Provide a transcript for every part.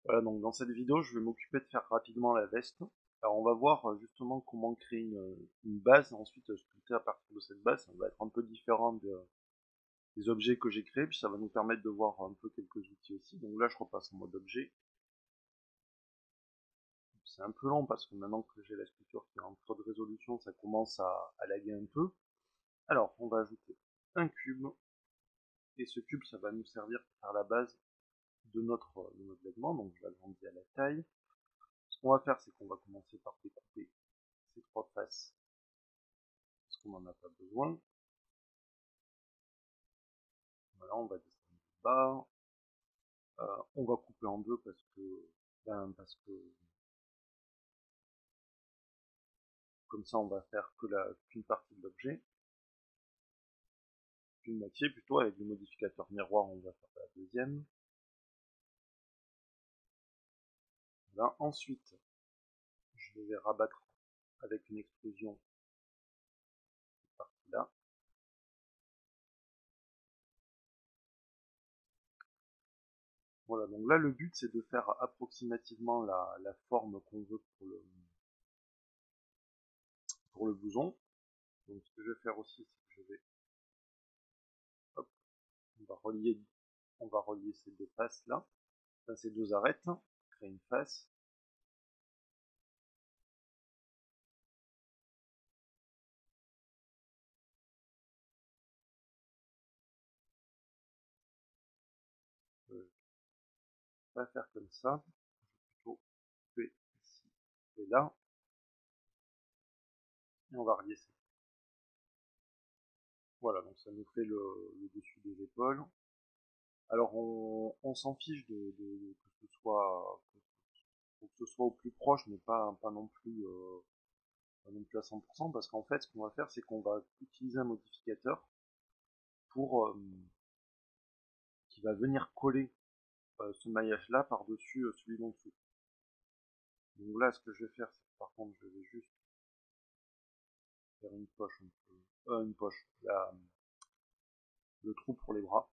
Voilà, donc dans cette vidéo, je vais m'occuper de faire rapidement la veste. Alors on va voir justement comment créer une base, ensuite sculpter à partir de cette base. Ça va être un peu différent des objets que j'ai créés, puis ça va nous permettre de voir un peu quelques outils aussi. Donc là, je repasse en mode objet. C'est un peu long parce que maintenant que j'ai la sculpture qui est en trop de résolution, ça commence à laguer un peu. Alors, on va ajouter un cube, et ce cube, ça va nous servir pour faire la base de notre vêtement. Donc je l'agrandis à la taille. Ce qu'on va faire, c'est qu'on va commencer par découper ces trois faces parce qu'on n'en a pas besoin. Voilà, on va descendre bas. On va couper en deux parce que comme ça on va faire qu'une partie de l'objet, qu'une moitié plutôt. Avec le modificateur miroir on va faire la deuxième. Voilà. Ensuite je vais rabattre avec une extrusion cette partie là. Voilà, donc là le but c'est de faire approximativement la forme qu'on veut pour le blouson. Donc ce que je vais faire aussi, c'est que je vais, hop, on va relier, on va relier ces deux faces là, enfin, ces deux arêtes, créer une face. Je vais pas faire comme ça, je vais plutôt couper ici et là, et on va relier ça. Voilà, donc ça nous fait le dessus des épaules. Alors on s'en fiche que ce soit au plus proche, mais pas non plus à 100%, parce qu'en fait ce qu'on va faire c'est qu'on va utiliser un modificateur pour qui va venir coller ce maillage là par dessus celui d'en dessous. Donc là ce que je vais faire, c'est que par contre je vais juste faire une poche un peu, une poche, le trou pour les bras.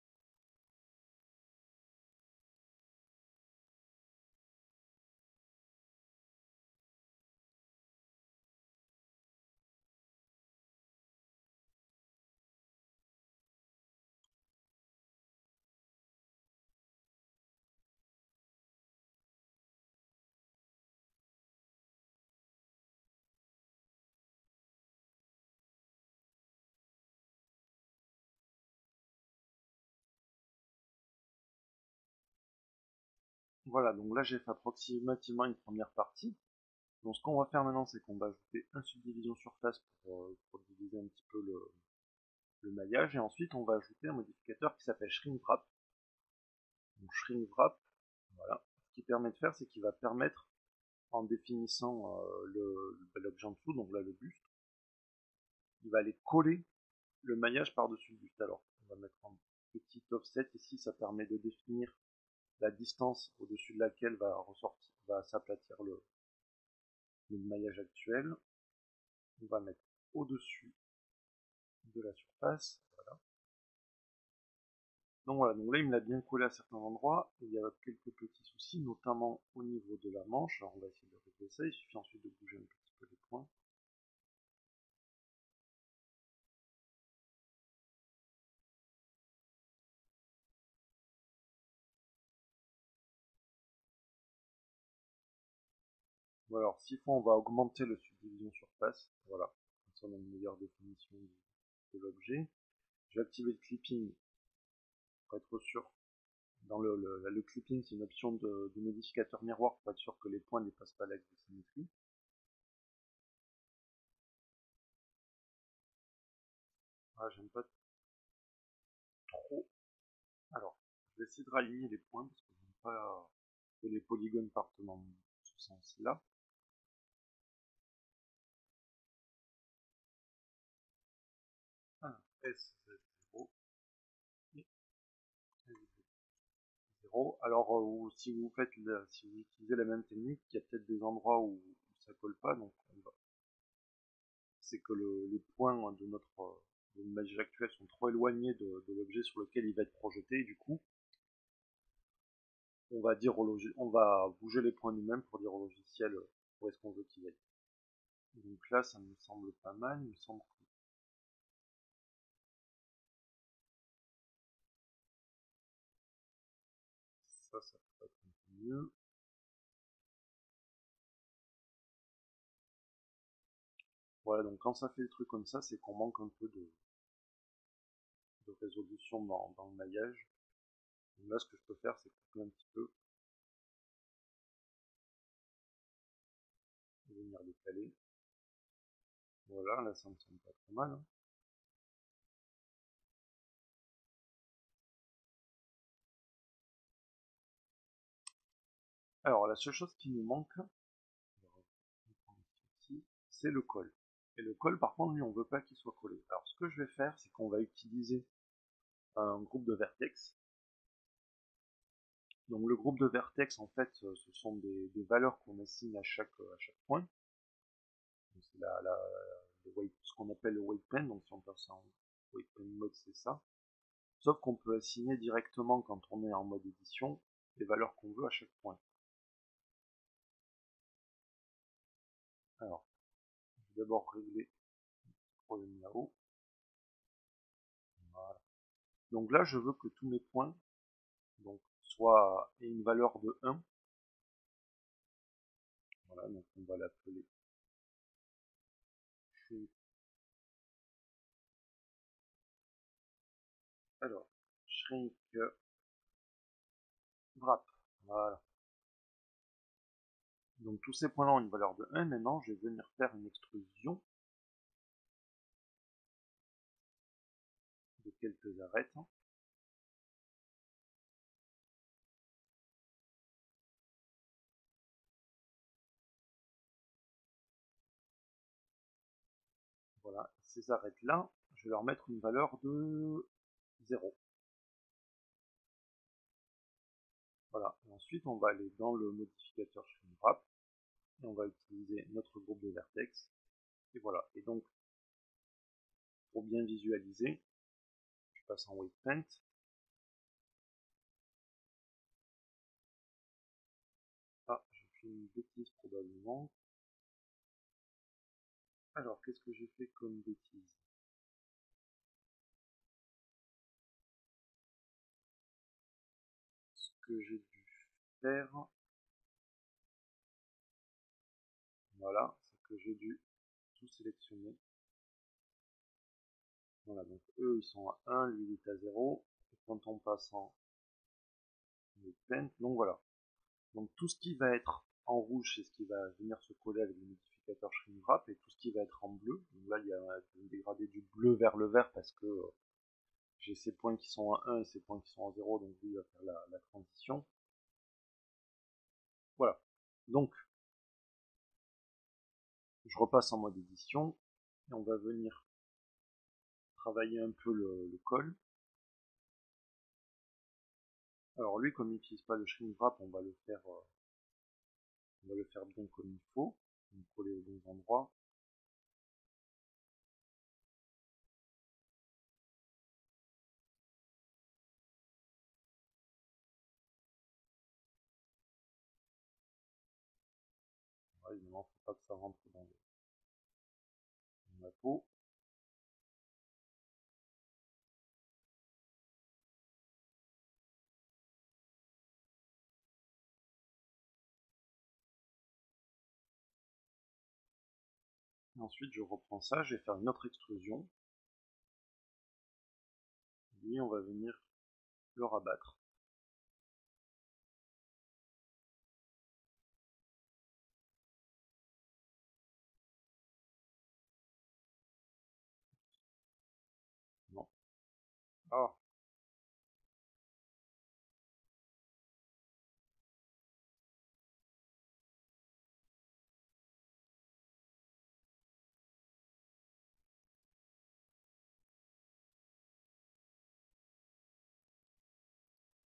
Voilà, donc là j'ai fait approximativement une première partie. Donc ce qu'on va faire maintenant, c'est qu'on va ajouter un subdivision surface pour diviser un petit peu le maillage, et ensuite on va ajouter un modificateur qui s'appelle Shrink Wrap. Donc Shrink Wrap, voilà. Ce qu'il permet de faire, c'est qu'il va permettre, en définissant l'objet en dessous, donc là le buste, il va aller coller le maillage par-dessus le buste. Alors, on va mettre un petit offset ici, ça permet de définir la distance au-dessus de laquelle va s'aplatir le maillage actuel. On va mettre au-dessus de la surface. Voilà. Donc voilà, donc là il me l'a bien collé à certains endroits, et il y a quelques petits soucis, notamment au niveau de la manche. Alors on va essayer de régler ça, il suffit ensuite de bouger un petit peu les points. Voilà, alors s'il faut, on va augmenter le subdivision surface, voilà, comme ça on a une meilleure définition de l'objet. Je vais activer le clipping pour être sûr. Dans le clipping, c'est une option de modificateur miroir pour être sûr que les points ne dépassent pas l'axe de symétrie. Ah, j'aime pas trop. Alors, je vais essayer de raligner les points parce que j'aime pas que les polygones partent dans ce sens-là. Ah, S0 et S0. Alors, si vous utilisez la même technique, il y a peut-être des endroits où ça colle pas, donc c'est que les points de notre image actuelle sont trop éloignés de l'objet sur lequel il va être projeté, et du coup, on va dire on va bouger les points nous-mêmes pour dire au logiciel où est-ce qu'on veut qu'il aille. Donc là, ça me semble pas mal, il me semble que ça peut être un peu mieux. Voilà, donc quand ça fait des trucs comme ça, c'est qu'on manque un peu de résolution dans le maillage. Donc là, ce que je peux faire, c'est couper un petit peu, venir décaler. Voilà, là, ça me semble pas trop mal, hein. Alors, la seule chose qui nous manque, c'est le col. Et le col, par contre, lui, on veut pas qu'il soit collé. Alors, ce que je vais faire, c'est qu'on va utiliser un groupe de vertex. Donc, le groupe de vertex, en fait, ce sont des valeurs qu'on assigne à chaque point. C'est ce qu'on appelle le weight pen. Donc, si on passe en weight pen mode, c'est ça. Sauf qu'on peut assigner directement, quand on est en mode édition, les valeurs qu'on veut à chaque point. Alors, je vais d'abord régler le problème là-haut. Voilà. Donc là, je veux que tous mes points donc, aient une valeur de 1. Voilà, donc on va l'appeler shrink. Alors, shrink wrap. Voilà. Donc tous ces points-là ont une valeur de 1. Maintenant, je vais venir faire une extrusion de quelques arêtes. Voilà, ces arêtes-là, je vais leur mettre une valeur de 0. Voilà, et ensuite on va aller dans le modificateur shrink wrap et on va utiliser notre groupe de vertex. Et voilà, et donc pour bien visualiser, je passe en weight paint. Ah, j'ai fait une bêtise probablement. Alors, qu'est-ce que j'ai fait comme bêtise? Ce que j'ai dû faire, voilà, c'est que j'ai dû tout sélectionner. Voilà, donc eux ils sont à 1, lui il est à 0. Et quand on passe en weight paint, donc voilà. Donc tout ce qui va être en rouge, c'est ce qui va venir se coller avec le modificateur shrink wrap, et tout ce qui va être en bleu, donc là il y a un dégradé du bleu vers le vert parce que j'ai ces points qui sont à 1 et ces points qui sont à 0, donc lui il va faire la transition. Voilà. Donc, je repasse en mode édition, et on va venir travailler un peu le col. Alors lui, comme il n'utilise pas le shrink wrap, on va le faire bien comme il faut, donc coller aux bons endroits. Ouais, évidemment, il ne faut pas que ça rentre dans la peau. Et ensuite, je reprends ça, je vais faire une autre extrusion. Lui, on va venir le rabattre. Non. Ah.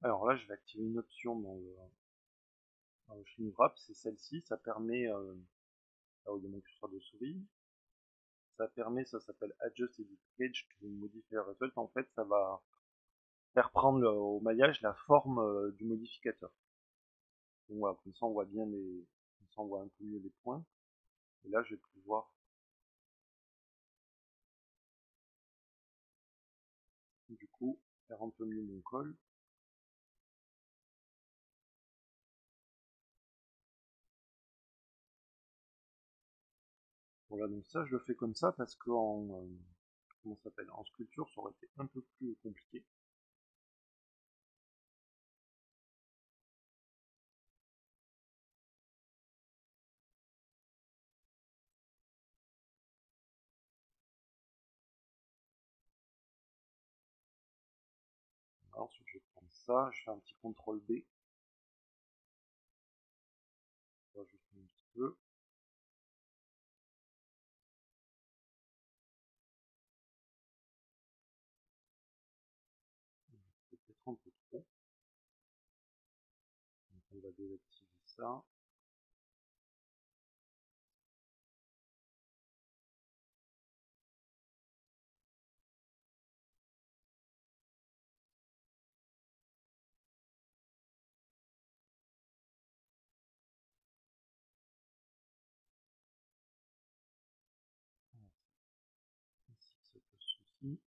Alors là, je vais activer une option dans le shrink wrap, c'est celle-ci. Ça permet, là où il y a mon curseur de souris, ça permet, ça s'appelle Adjust Edit Page to Modify Result. En fait, ça va faire prendre au maillage la forme du modificateur. Donc voilà, comme ça on voit bien comme ça on voit un peu mieux les points. Et là je vais pouvoir du coup faire un peu mieux mon col. Voilà, donc ça je le fais comme ça parce que comment ça s'appelle, en sculpture ça aurait été un peu plus compliqué. Alors, ensuite je prends ça, je fais un petit CTRL B, je rajoute un petit peu. C'est peut-être un peu trop. Donc on va désactiver ça. Ici ça pose souci.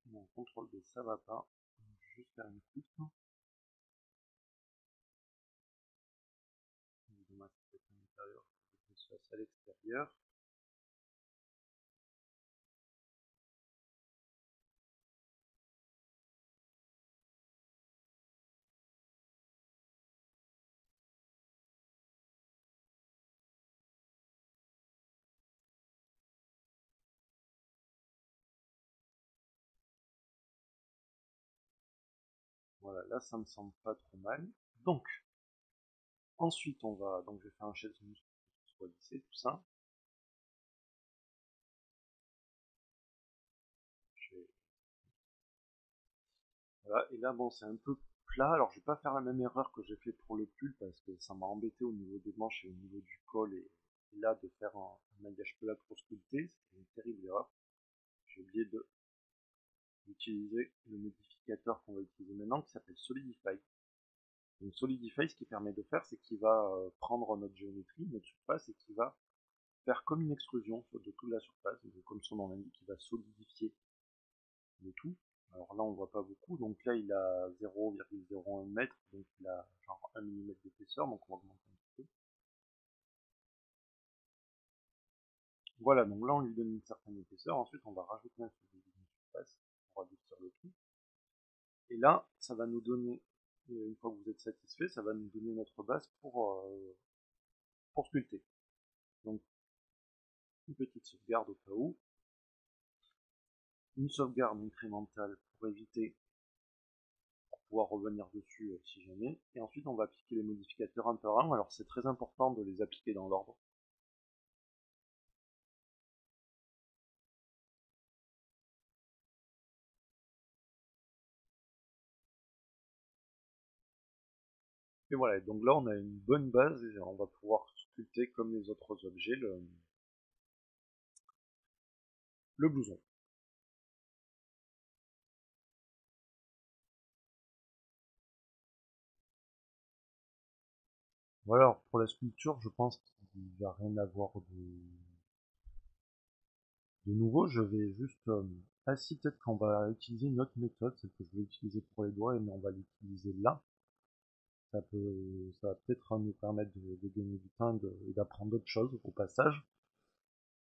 Bon, CTRL B ça va pas. Je vais juste faire une coupe. Dommage, c'est à l'intérieur, je que ce soit à l'extérieur. Voilà, là ça me semble pas trop mal. Donc, ensuite on va, donc je vais faire un chaise muscle pour que ce soit lissé, tout ça. Voilà, et là bon c'est un peu plat, alors je vais pas faire la même erreur que j'ai fait pour le pull parce que ça m'a embêté au niveau des manches et au niveau du col et là de faire un maillage plat trop sculpté, c'était une terrible erreur. J'ai oublié d'utiliser le modificateur qu'on va utiliser maintenant qui s'appelle Solidify. Donc Solidify, ce qu'il permet de faire, c'est qu'il va prendre notre géométrie, notre surface, et qu'il va faire comme une extrusion de toute la surface. Donc, comme son nom l'indique, il va solidifier le tout. Alors là, on voit pas beaucoup. Donc là, il a 0,01 m, donc il a genre 1 mm d'épaisseur. Donc on va augmenter un petit peu. Voilà, donc là, on lui donne une certaine épaisseur. Ensuite, on va rajouter un peu de surface pour adoucir le tout. Et là, ça va nous donner, une fois que vous êtes satisfait, ça va nous donner notre base pour sculpter. Donc une petite sauvegarde au cas où, une sauvegarde incrémentale pour éviter, pour pouvoir revenir dessus si jamais, et ensuite on va appliquer les modificateurs un par un. Alors c'est très important de les appliquer dans l'ordre. Et voilà, donc là on a une bonne base et on va pouvoir sculpter comme les autres objets le blouson. Voilà, alors pour la sculpture, je pense qu'il ne va rien avoir de nouveau. Je vais juste... ah si, peut-être qu'on va utiliser une autre méthode, celle que je vais utiliser pour les doigts, mais on va l'utiliser là. Ça va peut-être nous permettre de gagner du temps et d'apprendre d'autres choses au passage.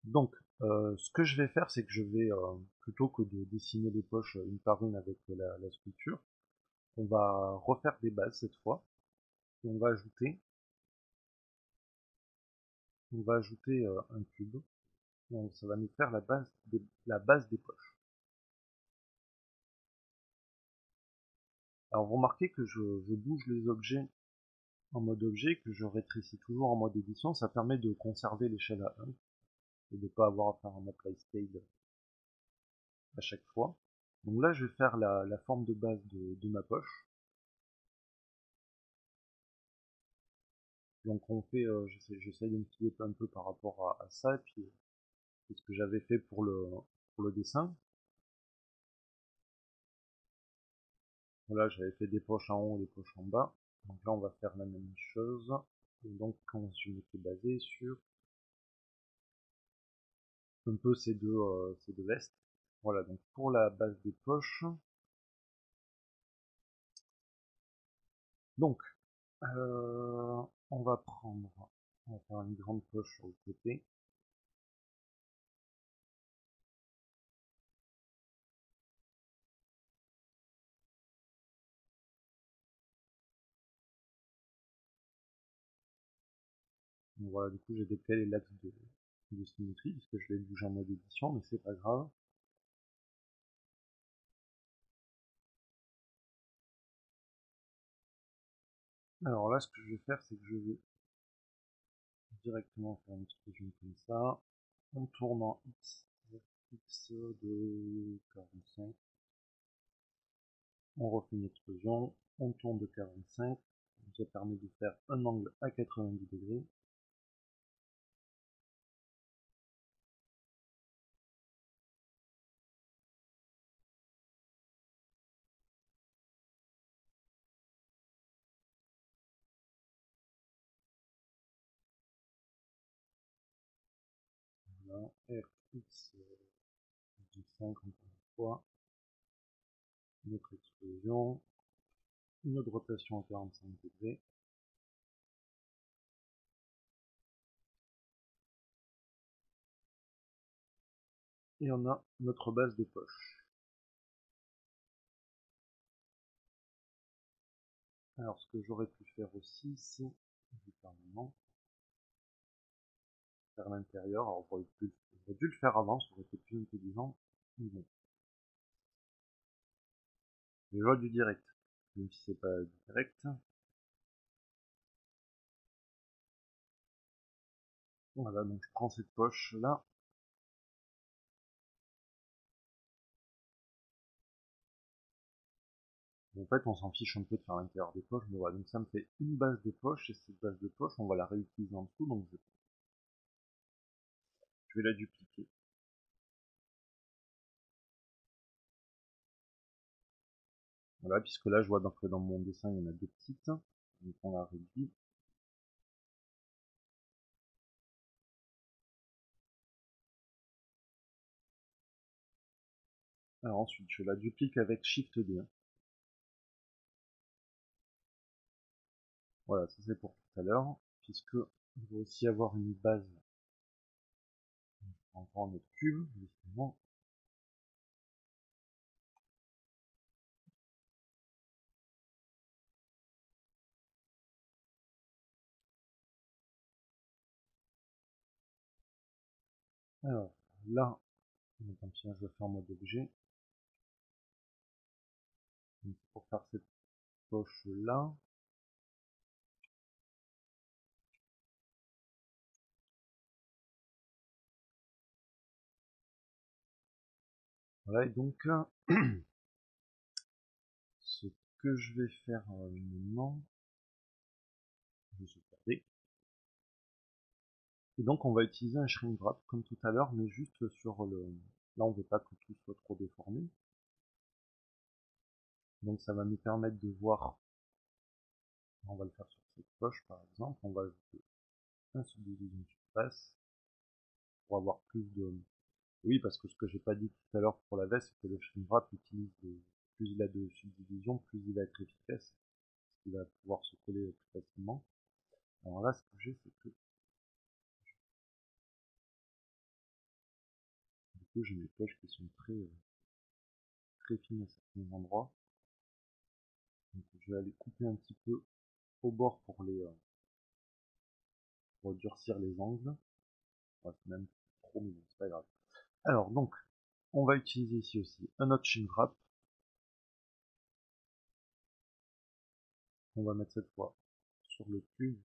Donc, ce que je vais faire, c'est que je vais, plutôt que de dessiner les poches une par une avec la sculpture, on va refaire des bases cette fois, et on va ajouter on va ajouter un cube. Donc ça va nous faire la base des poches. Alors vous remarquez que je bouge les objets en mode objet, que je rétrécis toujours en mode édition, ça permet de conserver l'échelle à 1 et de ne pas avoir à faire un apply scale à chaque fois. Donc là je vais faire la forme de base de ma poche. Donc on fait, j'essaie de me fier un peu par rapport à ça, et puis c'est ce que j'avais fait pour le dessin. Voilà, j'avais fait des poches en haut et des poches en bas. Donc là on va faire la même chose. Et donc je m'étais basé sur un peu ces deux vestes. Voilà, donc pour la base des poches. Donc, on va faire une grande poche sur le côté. Donc voilà, du coup j'ai décalé l'axe de symétrie, puisque je l'ai bougé en mode édition, mais c'est pas grave. Alors là, ce que je vais faire, c'est que je vais directement faire une explosion comme ça, en tournant X de 45. On refait une explosion, on tourne de 45, ça permet de faire un angle à 90 degrés. Voilà, Rx de 5 encore une fois, une autre explosion, une autre rotation à 45 degrés. Et on a notre base de poche. Alors ce que j'aurais pu faire aussi, c'est faire l'intérieur. Alors j'aurais dû le faire avant, ça aurait été plus intelligent. Mais bon, les joies du direct, même si c'est pas du direct. Voilà, donc je prends cette poche là. En fait, on s'en fiche un peu de faire l'intérieur des poches, mais voilà, donc ça me fait une base de poche, et cette base de poche, on va la réutiliser en dessous, donc je vais la dupliquer. Voilà, puisque là, je vois que dans mon dessin, il y en a deux petites, donc on la réduit. Alors ensuite, je la duplique avec Shift D. Voilà, ça c'est pour tout à l'heure, puisque on va aussi avoir une base encore notre cube, justement. Alors là, tant pis, je vais faire en mode objet. Donc, pour faire cette poche là, voilà, et donc ce que je vais faire maintenant, je vais sauvegarder. Et donc on va utiliser un shrink wrap comme tout à l'heure, mais juste sur le. Là, on veut pas que tout soit trop déformé. Donc ça va nous permettre de voir. On va le faire sur cette poche par exemple. On va ajouter un subdivision surface pour avoir plus de. Oui, parce que ce que j'ai pas dit tout à l'heure pour la veste, c'est que le shrink wrap utilise plus il a de subdivision, plus il va être efficace. Il va pouvoir se coller plus facilement. Alors là, ce que j'ai, c'est que du coup, j'ai mes poches qui sont très fines à certains endroits. Donc, je vais aller couper un petit peu au bord pour durcir les angles. Ouais, c'est même trop mignon, c'est pas grave. Alors donc, on va utiliser ici aussi un autre shrink wrap. On va mettre cette fois sur le cube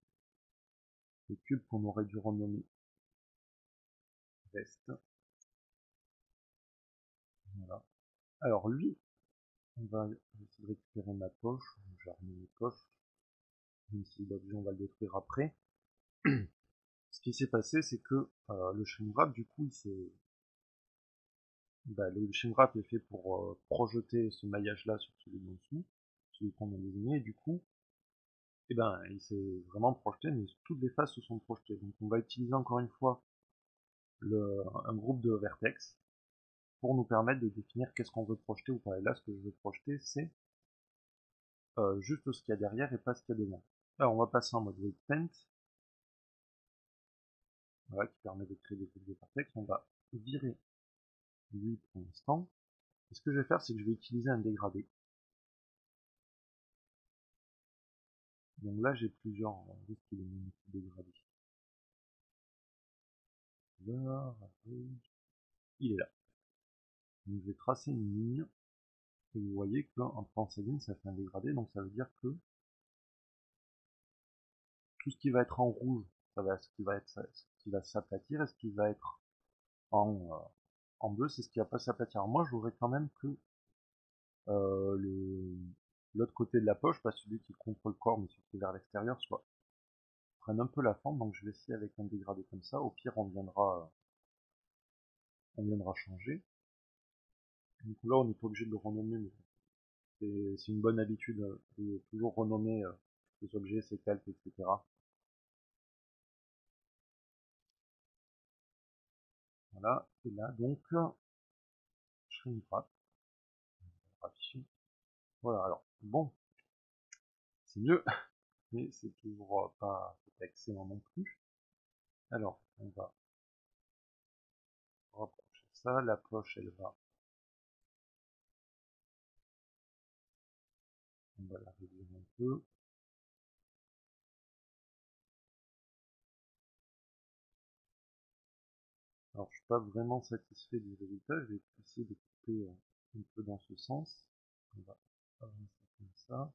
qu'on aurait dû renommer veste. Voilà. Alors lui, on va essayer de récupérer ma poche. Je vais remettre mes poches, même si l'objet on va le détruire après. Ce qui s'est passé, c'est que le shrink wrap, du coup, le shrink wrap est fait pour projeter ce maillage-là sur celui d'en dessous, celui qu'on a désigné, et du coup, eh ben, il s'est vraiment projeté, mais toutes les faces se sont projetées. Donc on va utiliser encore une fois un groupe de vertex pour nous permettre de définir qu'est-ce qu'on veut projeter ou pas. Et là, ce que je veux projeter, c'est juste ce qu'il y a derrière et pas ce qu'il y a devant. Alors on va passer en mode weight paint, voilà, qui permet de créer des groupes de vertex. On va virer lui pour l'instant. Et ce que je vais faire, c'est que je vais utiliser un dégradé. Donc là, j'ai plusieurs, juste qu'il est mon dégradé. Là, il est là. Donc je vais tracer une ligne. Et vous voyez qu'en traçant ces lignes, ça fait un dégradé. Donc ça veut dire que tout ce qui va être en rouge, ça va, ce qui va s'aplatir. Et ce qui va être en bleu, c'est ce qui va pas s'aplatir. Alors moi, je voudrais quand même que l'autre côté de la poche, pas celui qui est contre le corps, mais celui qui est vers l'extérieur, prenne un peu la forme. Donc je vais essayer avec un dégradé comme ça. Au pire, on viendra changer. Donc là, on n'est pas obligé de le renommer, mais c'est une bonne habitude de toujours renommer les objets, ses calques, etc. Voilà, et là donc, shrink wrap, voilà, alors, bon, c'est mieux, mais c'est toujours pas excellent non plus. Alors, on va rapprocher ça, la poche, on va la réduire un peu. Alors, je suis pas vraiment satisfait du résultat, je vais essayer de couper un peu dans ce sens. On va avancer comme ça.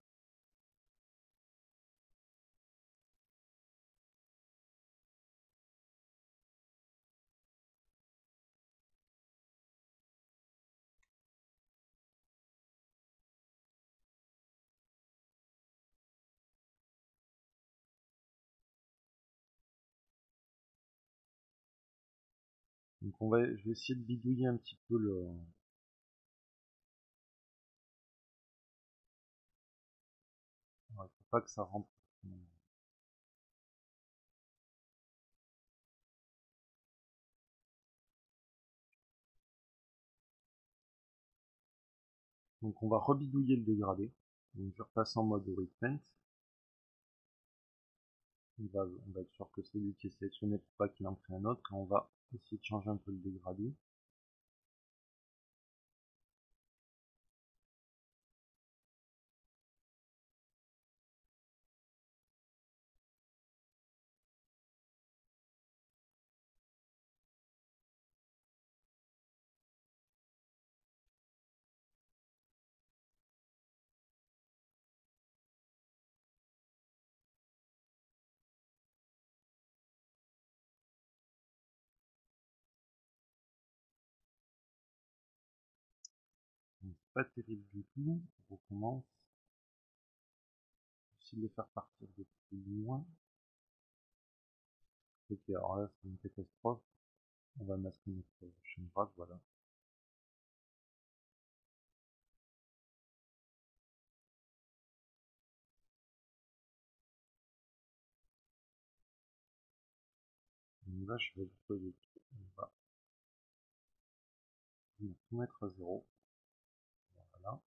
Donc je vais essayer de bidouiller un petit peu ouais, faut pas que ça rentre. Donc on va rebidouiller le dégradé. Donc je repasse en mode weight paint. On va être sûr que c'est lui qui est sélectionné pour pas qu'il en crée un autre. Et on va essayer de changer un peu le dégradé. Donc, c'est pas terrible du tout. On recommence. Essayer de le faire partir de plus loin. Ok, alors là c'est une catastrophe. On va masquer notre chaîne wrap, voilà. Donc là je vais on va tout mettre à zéro. Voilà.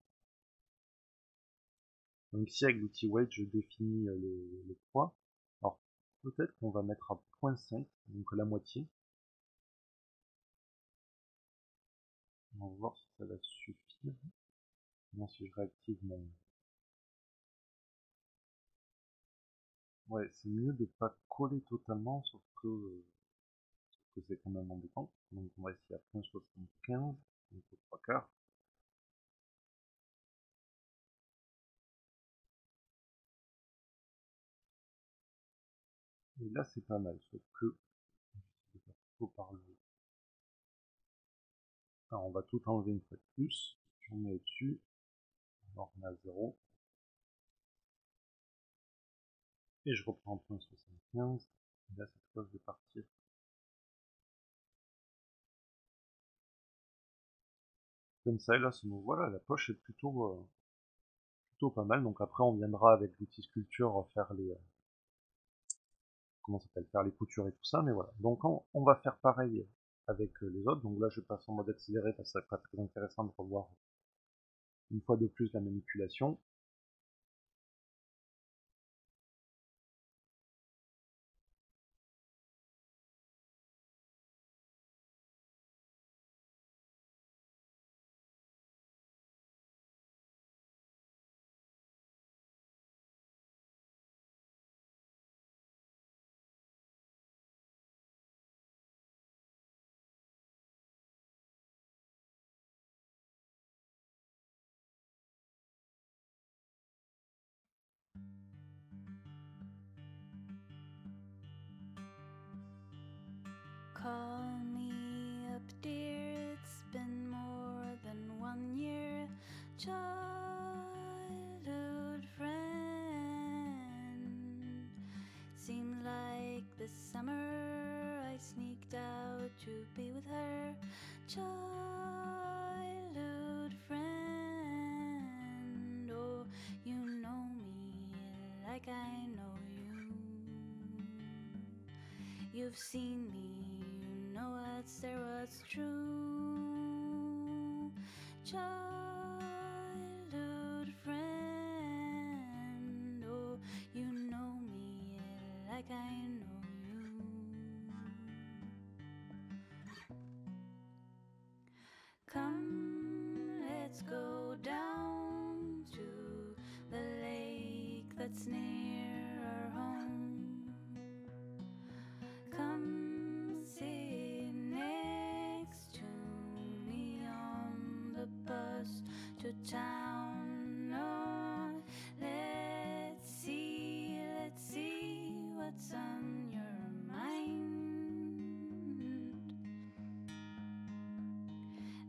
Donc ici avec l'outil weight, je définis le poids. Alors peut-être qu'on va mettre à 0,5, donc la moitié. On va voir si ça va suffire. Non, si je réactive mon... Ouais, c'est mieux de pas coller totalement, sauf que que c'est quand même embêtant. Donc on va essayer à 0,75, donc aux 3 quarts. Et là c'est pas mal, sauf que je vais faire plutôt par le... Alors on va tout enlever une fois de plus, j'en mets au-dessus, alors on a 0. Et je reprends 0,75, et là cette fois je vais partir. Comme ça, et là voilà, la poche est plutôt pas mal. Donc après on viendra avec l'outil sculpture faire les... comment ça s'appelle, faire les coutures et tout ça, mais voilà. Donc on va faire pareil avec les autres. Donc là je passe en mode accéléré parce que ça serait pas très intéressant de revoir une fois de plus la manipulation. Call me up, dear, it's been more than 1 year. Childhood friend. Seemed like this summer I sneaked out to be with her. Childhood friend. Oh, you know me like I know you. You've seen me, you know what's there, what's true. Childhood friend, oh, you know me like I know you. Come, let's go down to the lake that's near our home. Come sit next to me on the bus to town. Oh, let's see what's on your mind.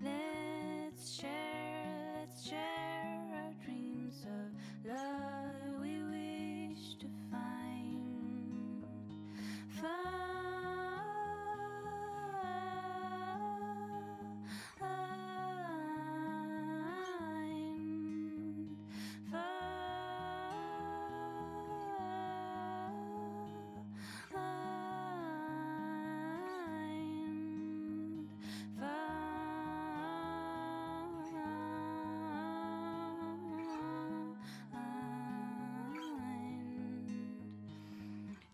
Let's share our dreams of love we wish to find.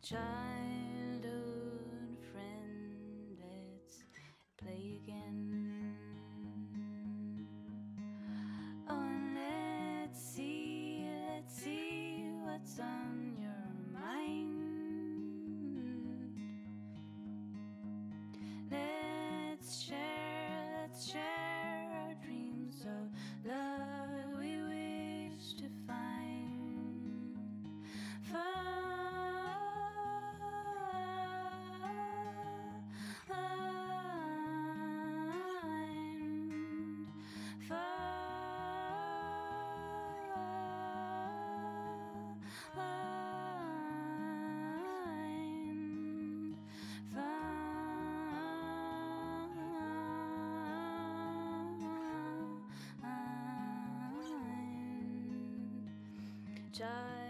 Childhood friend, let's play again. Oh, and let's see what's on your mind. Let's share our dreams of love we wish to find. Childhood